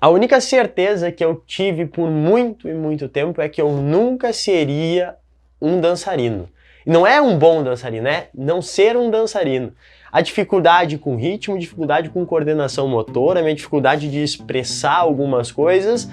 A única certeza que eu tive por muito e muito tempo é que eu nunca seria um dançarino. E não é um bom dançarino, é não ser um dançarino. A dificuldade com ritmo, dificuldade com coordenação motora, a minha dificuldade de expressar algumas coisas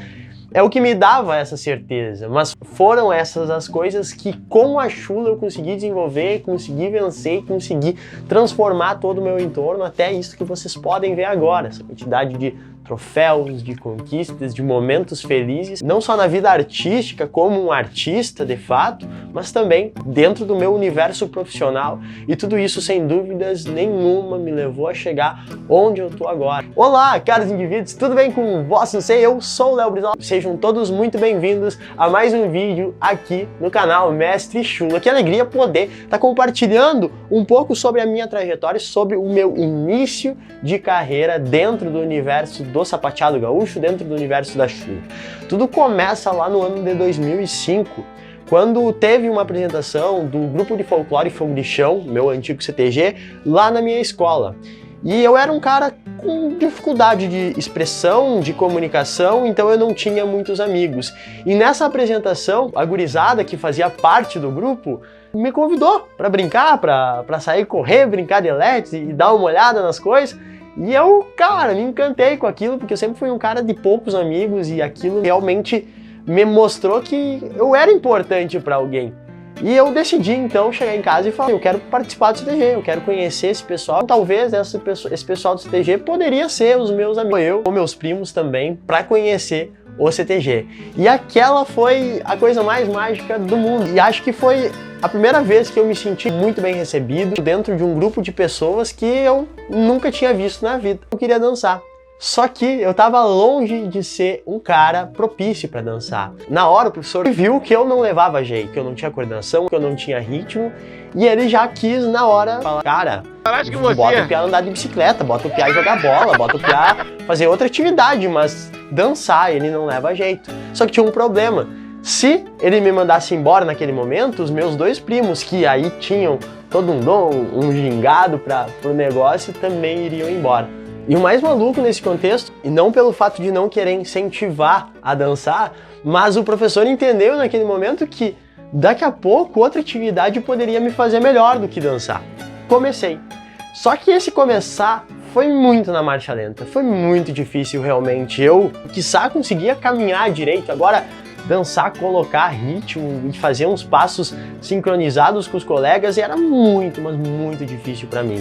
é o que me dava essa certeza, mas foram essas as coisas que com a Shula eu consegui desenvolver, consegui vencer e consegui transformar todo o meu entorno até isso que vocês podem ver agora, essa quantidade de troféus, de conquistas, de momentos felizes, não só na vida artística como um artista de fato, mas também dentro do meu universo profissional, e tudo isso sem dúvidas nenhuma me levou a chegar onde eu tô agora. Olá, caros indivíduos, tudo bem com vocês? Eu sou o Léo Brizola, sejam todos muito bem-vindos a mais um vídeo aqui no canal Mestre Shula. Que alegria poder estar compartilhando um pouco sobre a minha trajetória, sobre o meu início de carreira dentro do universo do sapateado gaúcho, dentro do universo da Shula. Tudo começa lá no ano de 2005, quando teve uma apresentação do grupo de folclore Fogo de Chão, meu antigo CTG, lá na minha escola. E eu era um cara com dificuldade de expressão, de comunicação, então eu não tinha muitos amigos. E nessa apresentação, a gurizada que fazia parte do grupo me convidou para brincar, para sair correr, brincar de LEDs e dar uma olhada nas coisas. E eu, cara, me encantei com aquilo, porque eu sempre fui um cara de poucos amigos e aquilo realmente me mostrou que eu era importante para alguém. E eu decidi então chegar em casa e falar, eu quero participar do CTG, eu quero conhecer esse pessoal. Talvez esse pessoal do CTG poderia ser os meus amigos, eu ou meus primos também, para conhecer o CTG. E aquela foi a coisa mais mágica do mundo. E acho que foi a primeira vez que eu me senti muito bem recebido dentro de um grupo de pessoas que eu nunca tinha visto na vida. Eu queria dançar. Só que eu tava longe de ser um cara propício para dançar. Na hora o professor viu que eu não levava jeito, que eu não tinha coordenação, que eu não tinha ritmo, e ele já quis na hora falar, cara, bota o piá andar de bicicleta, bota o piá jogar bola, bota o piá fazer outra atividade, mas dançar ele não leva jeito. Só que tinha um problema. Se ele me mandasse embora naquele momento, os meus dois primos, que aí tinham todo um dom, um gingado pro negócio, também iriam embora. E o mais maluco nesse contexto, e não pelo fato de não querer incentivar a dançar, mas o professor entendeu naquele momento que daqui a pouco outra atividade poderia me fazer melhor do que dançar. Comecei. Só que esse começar foi muito na marcha lenta, foi muito difícil realmente. Eu, quiçá, conseguia caminhar direito, agora dançar, colocar ritmo e fazer uns passos sincronizados com os colegas era muito, mas muito difícil para mim.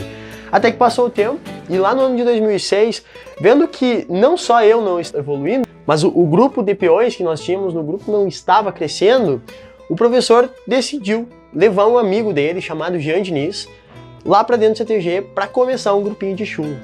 Até que passou o tempo, e lá no ano de 2006, vendo que não só eu não estava evoluindo, mas o grupo de peões que nós tínhamos no grupo não estava crescendo, o professor decidiu levar um amigo dele, chamado Jean Diniz, lá para dentro do CTG para começar um grupinho de Shula.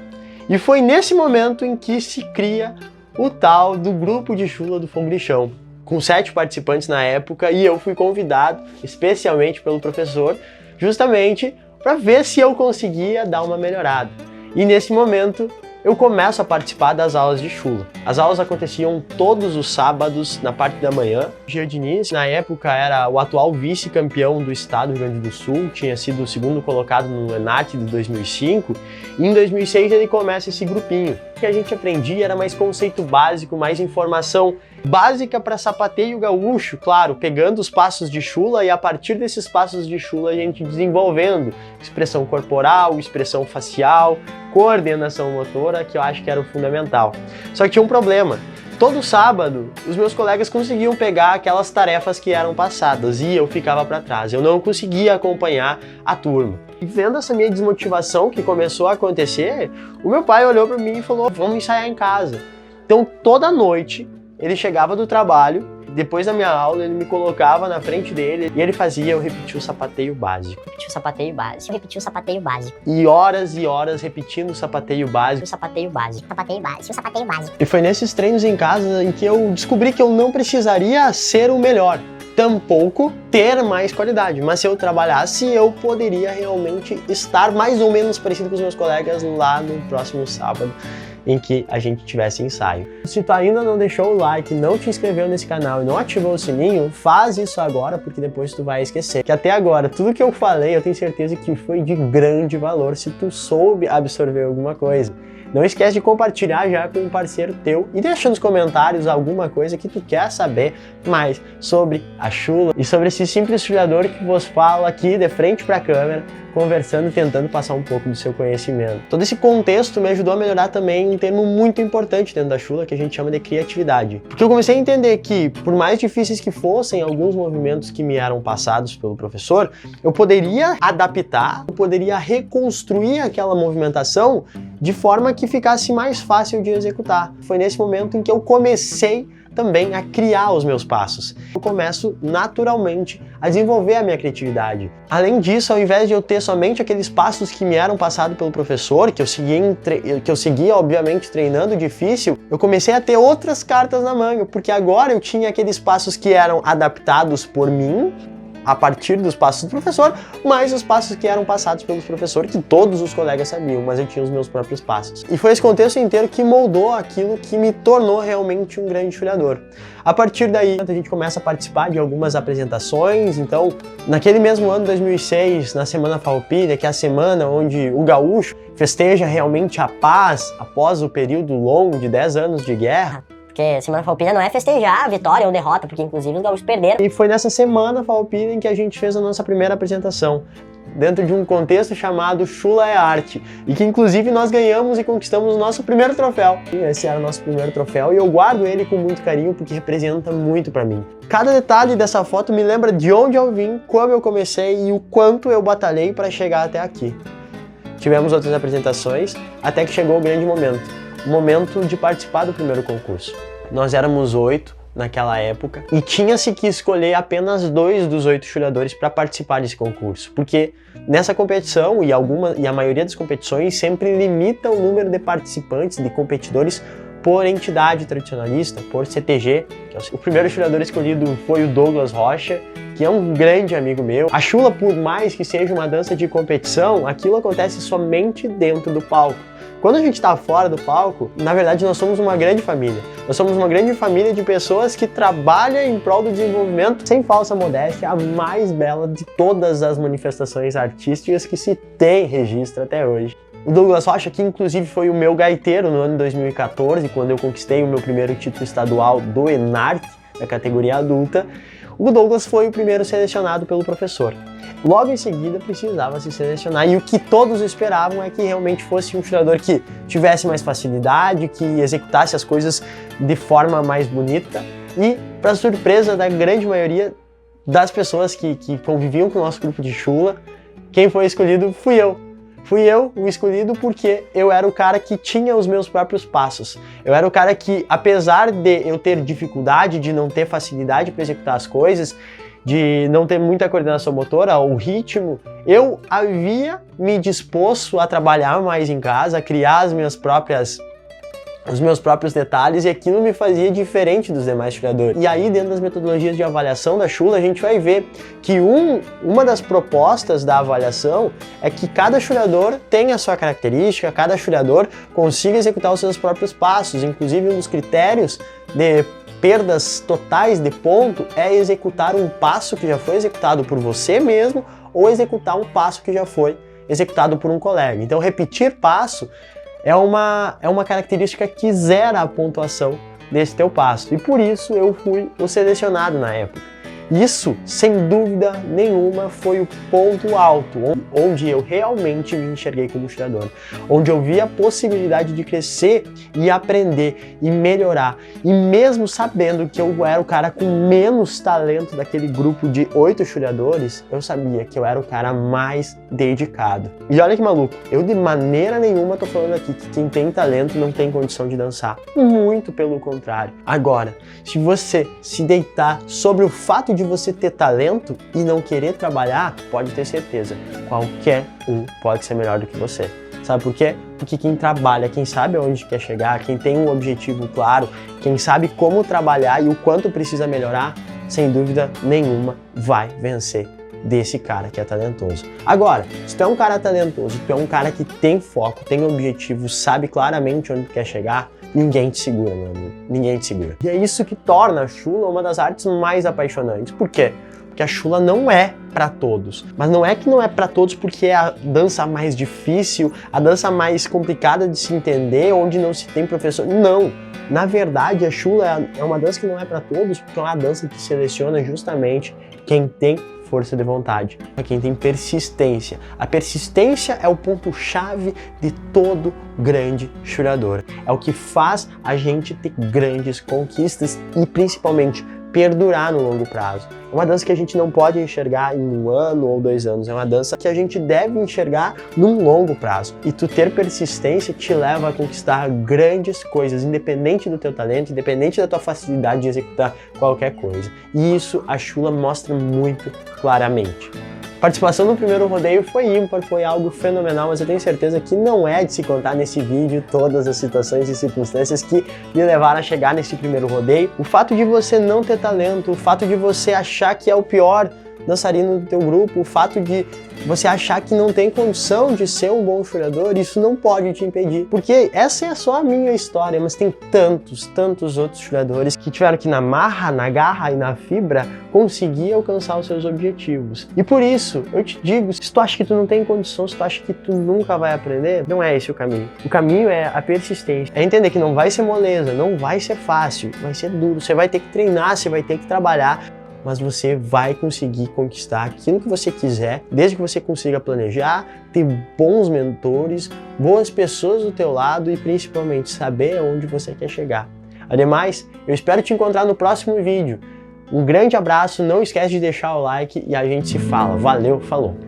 E foi nesse momento em que se cria o tal do grupo de Shula do Fogo de Chão, com 7 participantes na época, e eu fui convidado, especialmente pelo professor, justamente para ver se eu conseguia dar uma melhorada. E nesse momento eu começo a participar das aulas de Shula. As aulas aconteciam todos os sábados na parte da manhã. O Jean Diniz, na época, era o atual vice-campeão do estado do Rio Grande do Sul, tinha sido o segundo colocado no ENART de 2005, e em 2006 ele começa esse grupinho. O que a gente aprendia era mais conceito básico, mais informação básica para sapateio gaúcho, claro, pegando os passos de Shula e a partir desses passos de Shula a gente desenvolvendo expressão corporal, expressão facial, coordenação motora, que eu acho que era o fundamental. Só que tinha um problema. Todo sábado, os meus colegas conseguiam pegar aquelas tarefas que eram passadas e eu ficava para trás. Eu não conseguia acompanhar a turma. E vendo essa minha desmotivação que começou a acontecer, o meu pai olhou para mim e falou, vamos ensaiar em casa. Então, toda noite, ele chegava do trabalho, depois da minha aula, ele me colocava na frente dele e ele fazia eu repetir o sapateio básico. Repetir o sapateio básico. Repetir o sapateio básico. E horas repetindo o sapateio básico. O sapateio básico. Sapateio básico. O sapateio básico. E foi nesses treinos em casa em que eu descobri que eu não precisaria ser o melhor, tampouco ter mais qualidade, mas se eu trabalhasse, eu poderia realmente estar mais ou menos parecido com os meus colegas lá no próximo sábado, em que a gente tivesse ensaio. Se tu ainda não deixou o like, não te inscreveu nesse canal e não ativou o sininho, faz isso agora, porque depois tu vai esquecer. Que até agora, tudo que eu falei, eu tenho certeza que foi de grande valor se tu soube absorver alguma coisa. Não esquece de compartilhar já com um parceiro teu e deixa nos comentários alguma coisa que tu quer saber mais sobre a chula e sobre esse simples chuleador que vos fala aqui de frente para a câmera, conversando, tentando passar um pouco do seu conhecimento. Todo esse contexto me ajudou a melhorar também um termo muito importante dentro da chula que a gente chama de criatividade. Porque eu comecei a entender que, por mais difíceis que fossem alguns movimentos que me eram passados pelo professor, eu poderia adaptar, eu poderia reconstruir aquela movimentação de forma que ficasse mais fácil de executar. Foi nesse momento em que eu comecei também a criar os meus passos. Eu começo naturalmente a desenvolver a minha criatividade. Além disso, ao invés de eu ter somente aqueles passos que me eram passados pelo professor, que eu seguia obviamente treinando difícil, eu comecei a ter outras cartas na manga, porque agora eu tinha aqueles passos que eram adaptados por mim, a partir dos passos do professor, mas os passos que eram passados pelos professores, que todos os colegas sabiam, mas eu tinha os meus próprios passos. E foi esse contexto inteiro que moldou aquilo que me tornou realmente um grande chuleador. A partir daí, a gente começa a participar de algumas apresentações. Então, naquele mesmo ano, 2006, na Semana Farroupilha, que é a semana onde o gaúcho festeja realmente a paz após o período longo de 10 anos de guerra, Porque Semana Farroupilha não é festejar a vitória ou derrota, porque inclusive os gaúchos perderam. E foi nessa Semana Farroupilha em que a gente fez a nossa primeira apresentação, dentro de um contexto chamado Chula é Arte, e que inclusive nós ganhamos e conquistamos o nosso primeiro troféu. E esse era o nosso primeiro troféu e eu guardo ele com muito carinho porque representa muito pra mim. Cada detalhe dessa foto me lembra de onde eu vim, como eu comecei e o quanto eu batalhei para chegar até aqui. Tivemos outras apresentações, até que chegou o grande momento. O momento de participar do primeiro concurso. Nós éramos 8 naquela época e tinha-se que escolher apenas 2 dos 8 chuleadores para participar desse concurso, porque nessa competição e a maioria das competições sempre limita o número de participantes, de competidores por entidade tradicionalista, por CTG. O primeiro chuleador escolhido foi o Douglas Rocha, que é um grande amigo meu. A chula, por mais que seja uma dança de competição, aquilo acontece somente dentro do palco. Quando a gente está fora do palco, na verdade nós somos uma grande família. Nós somos uma grande família de pessoas que trabalham em prol do desenvolvimento, sem falsa modéstia, a mais bela de todas as manifestações artísticas que se tem registro até hoje. O Douglas Rocha, que inclusive foi o meu gaiteiro no ano de 2014, quando eu conquistei o meu primeiro título estadual do Enarte, da categoria adulta, o Douglas foi o primeiro selecionado pelo professor. Logo em seguida precisava se selecionar e o que todos esperavam é que realmente fosse um chuleador que tivesse mais facilidade, que executasse as coisas de forma mais bonita e, para surpresa da grande maioria das pessoas que conviviam com o nosso grupo de chula, quem foi escolhido fui eu. Fui eu o escolhido porque eu era o cara que tinha os meus próprios passos. Eu era o cara que, apesar de eu ter dificuldade, de não ter facilidade para executar as coisas, de não ter muita coordenação motora, o ritmo, eu havia me disposto a trabalhar mais em casa, a criar os meus próprios detalhes e aquilo me fazia diferente dos demais chuleadores. E aí, dentro das metodologias de avaliação da chula, a gente vai ver que uma das propostas da avaliação é que cada chuleador tenha a sua característica, cada chuleador consiga executar os seus próprios passos. Inclusive, um dos critérios de perdas totais de ponto é executar um passo que já foi executado por você mesmo ou executar um passo que já foi executado por um colega. Então, repetir passo é uma característica que zera a pontuação desse teu passo. E por isso eu fui o selecionado na época. Isso, sem dúvida nenhuma, foi o ponto alto, onde eu realmente me enxerguei como chuleador, onde eu vi a possibilidade de crescer e aprender e melhorar. E mesmo sabendo que eu era o cara com menos talento daquele grupo de 8 chuleadores, eu sabia que eu era o cara mais dedicado. E olha que maluco, eu de maneira nenhuma tô falando aqui que quem tem talento não tem condição de dançar. Muito pelo contrário. Agora, se você se deitar sobre o fato de você ter talento e não querer trabalhar, pode ter certeza, qualquer um pode ser melhor do que você. Sabe por quê? Porque quem trabalha, quem sabe aonde quer chegar, quem tem um objetivo claro, quem sabe como trabalhar e o quanto precisa melhorar, sem dúvida nenhuma vai vencer desse cara que é talentoso. Agora, se tu é um cara talentoso, tu é um cara que tem foco, tem objetivo, sabe claramente onde quer chegar, ninguém te segura, meu amigo. Ninguém te segura. E é isso que torna a chula uma das artes mais apaixonantes. Por quê? porque a chula não é para todos. Mas não é que não é para todos porque é a dança mais difícil, a dança mais complicada de se entender, onde não se tem professor. Não! Na verdade, a chula é uma dança que não é para todos, porque é uma dança que seleciona justamente quem tem força de vontade, quem tem persistência. A persistência é o ponto-chave de todo grande chulador. É o que faz a gente ter grandes conquistas e principalmente perdurar no longo prazo. É uma dança que a gente não pode enxergar em 1 ano ou 2 anos, é uma dança que a gente deve enxergar num longo prazo. E tu ter persistência te leva a conquistar grandes coisas, independente do teu talento, independente da tua facilidade de executar qualquer coisa. E isso a chula mostra muito claramente. A participação no primeiro rodeio foi ímpar, foi algo fenomenal, mas eu tenho certeza que não é de se contar nesse vídeo todas as situações e circunstâncias que me levaram a chegar nesse primeiro rodeio. O fato de você não ter talento, o fato de você achar que é o pior dançarino do teu grupo, o fato de você achar que não tem condição de ser um bom chulador, isso não pode te impedir. Porque essa é só a minha história, mas tem tantos outros chuladores que tiveram que na marra, na garra e na fibra conseguir alcançar os seus objetivos. E por isso, eu te digo, se tu acha que tu não tem condição, se tu acha que tu nunca vai aprender, não é esse o caminho. O caminho é a persistência. É entender que não vai ser moleza, não vai ser fácil, vai ser duro. Você vai ter que treinar, você vai ter que trabalhar, mas você vai conseguir conquistar aquilo que você quiser, desde que você consiga planejar, ter bons mentores, boas pessoas do teu lado e principalmente saber aonde você quer chegar. Ademais, eu espero te encontrar no próximo vídeo. Um grande abraço, não esquece de deixar o like e a gente se fala. Valeu, falou!